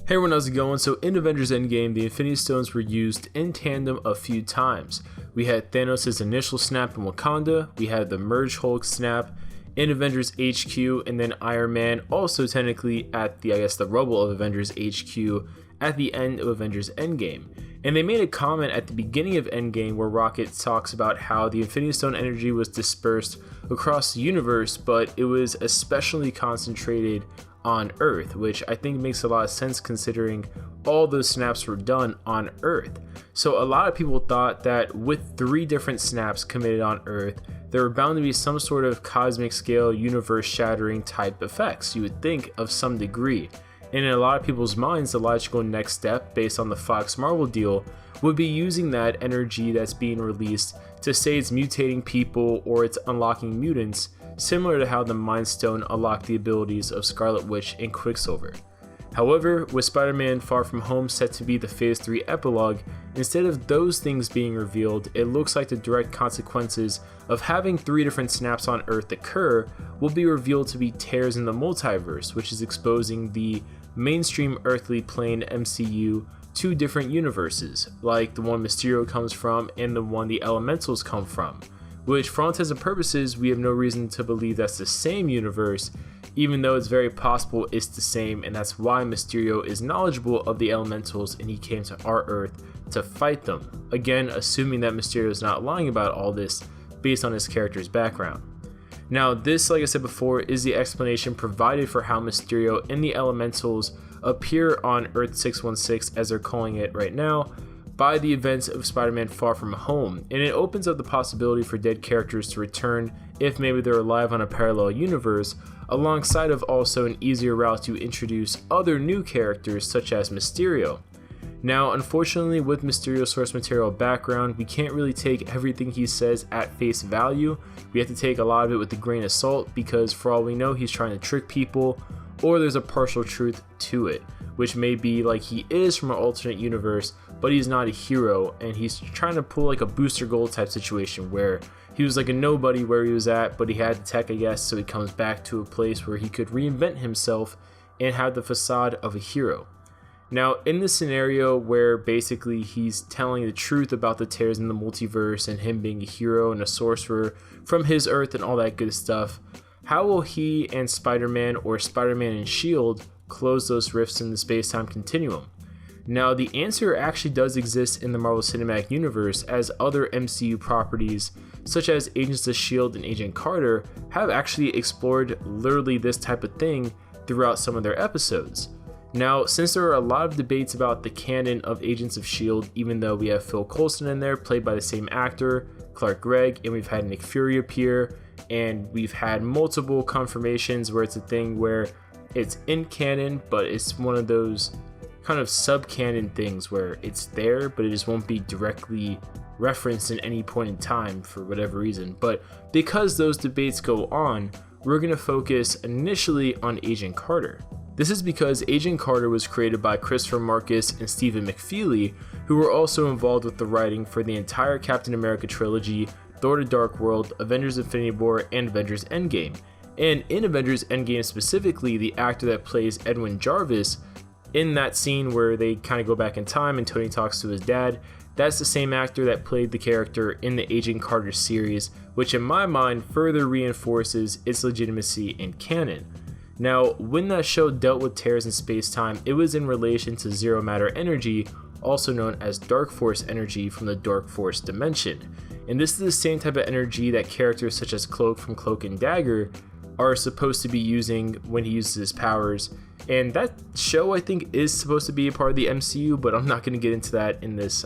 Hey everyone, how's it going? So in Avengers Endgame, the Infinity Stones were used in tandem a few times. We had Thanos' initial snap in Wakanda, we had the Merge Hulk snap in Avengers HQ, and then Iron Man also technically at the rubble of Avengers HQ at the end of Avengers Endgame. And they made a comment at the beginning of Endgame where Rocket talks about how the Infinity Stone energy was dispersed across the universe, but it was especially concentrated on Earth, which I think makes a lot of sense considering all those snaps were done on Earth. So a lot of people thought that with 3 different snaps committed on Earth, there were bound to be some sort of cosmic scale, universe shattering type effects, you would think, of some degree. And in a lot of people's minds, the logical next step based on the Fox Marvel deal would be using that energy that's being released to say it's mutating people or it's unlocking mutants, similar to how the Mind Stone unlocked the abilities of Scarlet Witch and Quicksilver. However, with Spider-Man Far From Home set to be the Phase 3 epilogue, instead of those things being revealed, it looks like the direct consequences of having 3 different snaps on Earth occur will be revealed to be tears in the multiverse, which is exposing the mainstream earthly plane MCU to different universes, like the one Mysterio comes from and the one the Elementals come from, which for all intents and purposes we have no reason to believe that's the same universe, even though it's very possible it's the same, and that's why Mysterio is knowledgeable of the Elementals and he came to our Earth to fight them, again assuming that Mysterio is not lying about all this based on his character's background. Now this, like I said before, is the explanation provided for how Mysterio and the Elementals appear on Earth 616, as they're calling it right now, by the events of Spider-Man Far From Home, and it opens up the possibility for dead characters to return if maybe they're alive on a parallel universe, alongside of also an easier route to introduce other new characters such as Mysterio. Now, unfortunately, with Mysterio's source material background, we can't really take everything he says at face value. We have to take a lot of it with a grain of salt because for all we know, he's trying to trick people, or there's a partial truth to it, which may be like he is from an alternate universe, but he's not a hero, and he's trying to pull like a Booster Gold type situation where he was like a nobody where he was at, but he had the tech, I guess, so he comes back to a place where he could reinvent himself and have the facade of a hero. Now, in this scenario where basically he's telling the truth about the tears in the multiverse and him being a hero and a sorcerer from his Earth and all that good stuff, how will he and Spider-Man or Spider-Man and S.H.I.E.L.D. close those rifts in the space-time continuum? Now, the answer actually does exist in the Marvel Cinematic Universe, as other MCU properties such as Agents of S.H.I.E.L.D. and Agent Carter have actually explored literally this type of thing throughout some of their episodes. Now, since there are a lot of debates about the canon of Agents of S.H.I.E.L.D., even though we have Phil Coulson in there, played by the same actor, Clark Gregg, and we've had Nick Fury appear, and we've had multiple confirmations where it's a thing where it's in canon, but it's one of those kind of sub-canon things where it's there, but it just won't be directly referenced in any point in time for whatever reason. But because those debates go on, we're going to focus initially on Agent Carter. This is because Agent Carter was created by Christopher Marcus and Stephen McFeely, who were also involved with the writing for the entire Captain America trilogy, Thor: The Dark World, Avengers Infinity War, and Avengers Endgame. And in Avengers Endgame specifically, the actor that plays Edwin Jarvis, in that scene where they kind of go back in time and Tony talks to his dad, that's the same actor that played the character in the Agent Carter series, which in my mind further reinforces its legitimacy in canon. Now, when that show dealt with tears in space-time, it was in relation to zero matter energy, also known as Dark Force energy from the Dark Force dimension. And this is the same type of energy that characters such as Cloak from Cloak and Dagger are supposed to be using when he uses his powers. And that show, I think, is supposed to be a part of the MCU, but I'm not going to get into that in this,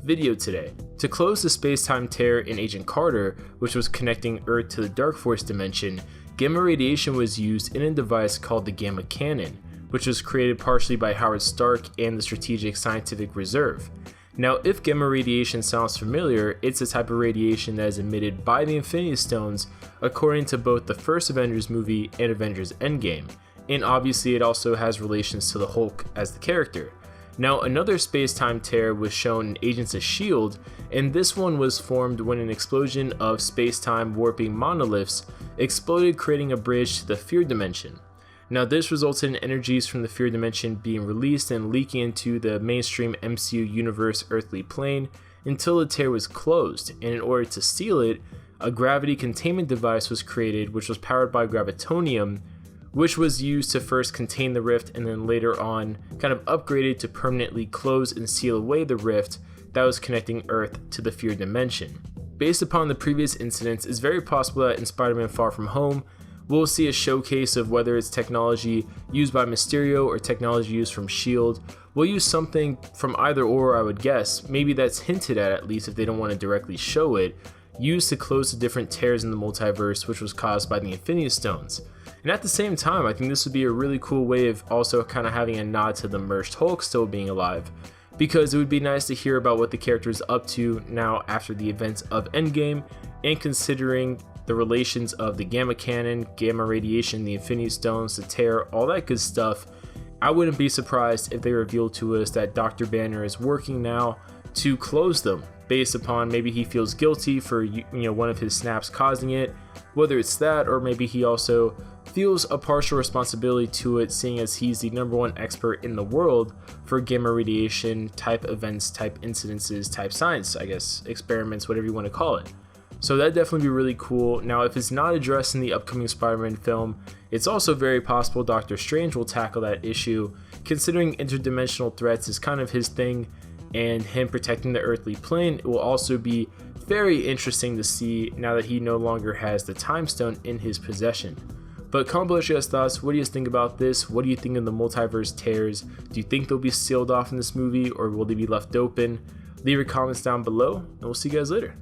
video today. To close the space-time tear in Agent Carter, which was connecting Earth to the Dark Force dimension, gamma radiation was used in a device called the Gamma Cannon, which was created partially by Howard Stark and the Strategic Scientific Reserve. Now, if gamma radiation sounds familiar, it's the type of radiation that is emitted by the Infinity Stones according to both the first Avengers movie and Avengers Endgame, and obviously it also has relations to the Hulk as the character. Now, another space-time tear was shown in Agents of S.H.I.E.L.D., and this one was formed when an explosion of space-time warping monoliths exploded, creating a bridge to the Fear Dimension. Now this resulted in energies from the fear dimension being released and leaking into the mainstream MCU universe earthly plane until the tear was closed, and in order to seal it, a gravity containment device was created which was powered by gravitonium, which was used to first contain the rift and then later on kind of upgraded to permanently close and seal away the rift that was connecting Earth to the fear dimension. Based upon the previous incidents, it's very possible that in Spider-Man Far From Home, we'll see a showcase of whether it's technology used by Mysterio or technology used from S.H.I.E.L.D. We'll use something from either or, I would guess. Maybe that's hinted at least if they don't want to directly show it, used to close the different tears in the multiverse which was caused by the Infinity Stones. And at the same time, I think this would be a really cool way of also kind of having a nod to the merged Hulk still being alive, because it would be nice to hear about what the character is up to now after the events of Endgame, and considering the relations of the gamma cannon, gamma radiation, the Infinity Stones, the tear, all that good stuff. I wouldn't be surprised if they revealed to us that Dr. Banner is working now to close them, based upon maybe he feels guilty for one of his snaps causing it, whether it's that or maybe he also feels a partial responsibility to it, seeing as he's the #1 expert in the world for gamma radiation type events, type incidences, type science, I guess, experiments, whatever you want to call it. So that'd definitely be really cool. Now, if it's not addressed in the upcoming Spider-Man film, it's also very possible Doctor Strange will tackle that issue, considering interdimensional threats is kind of his thing, and him protecting the earthly plane. It will also be very interesting to see now that he no longer has the Time Stone in his possession. But comment below your guys' thoughts. What do you guys think about this? What do you think of the multiverse tears? Do you think they'll be sealed off in this movie, or will they be left open? Leave your comments down below, and we'll see you guys later.